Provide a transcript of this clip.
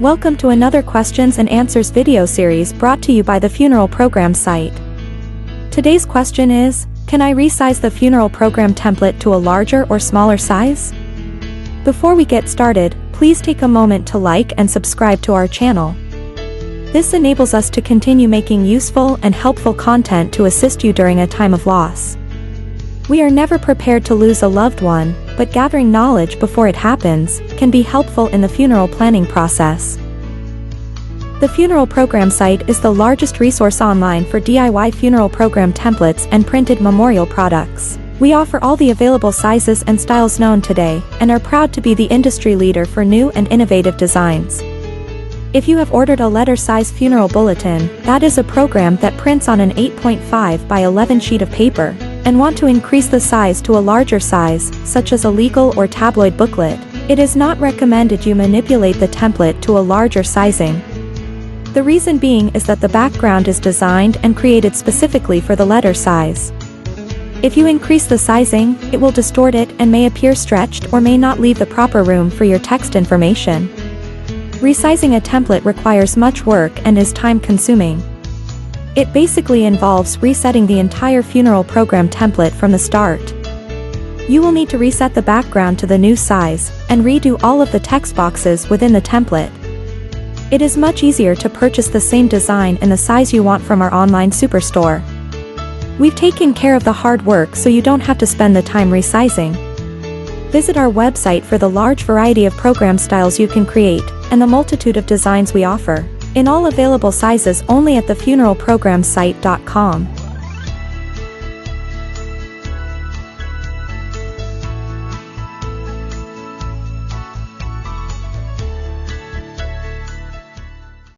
Welcome to another questions and answers video series brought to you by the funeral program site. Today's question is, can I resize the funeral program template to a larger or smaller size? Before we get started, please take a moment to like and subscribe to our channel. This enables us to continue making useful and helpful content to assist you during a time of loss. We are never prepared to lose a loved one, but gathering knowledge before it happens can be helpful in the funeral planning process. The funeral program site is the largest resource online for DIY funeral program templates and printed memorial products. We offer all the available sizes and styles known today, and are proud to be the industry leader for new and innovative designs. If you have ordered a letter-size funeral bulletin, that is a program that prints on an 8.5 by 11 sheet of paper, and want to increase the size to a larger size, such as a legal or tabloid booklet, it is not recommended you manipulate the template to a larger sizing. The reason being is that the background is designed and created specifically for the letter size. If you increase the sizing, it will distort it and may appear stretched or may not leave the proper room for your text information. Resizing a template requires much work and is time-consuming. It basically involves resetting the entire funeral program template from the start. You will need to reset the background to the new size, and redo all of the text boxes within the template. It is much easier to purchase the same design in the size you want from our online superstore. We've taken care of the hard work so you don't have to spend the time resizing. Visit our website for the large variety of program styles you can create, and the multitude of designs we offer, in all available sizes only at thefuneralprogramsite.com.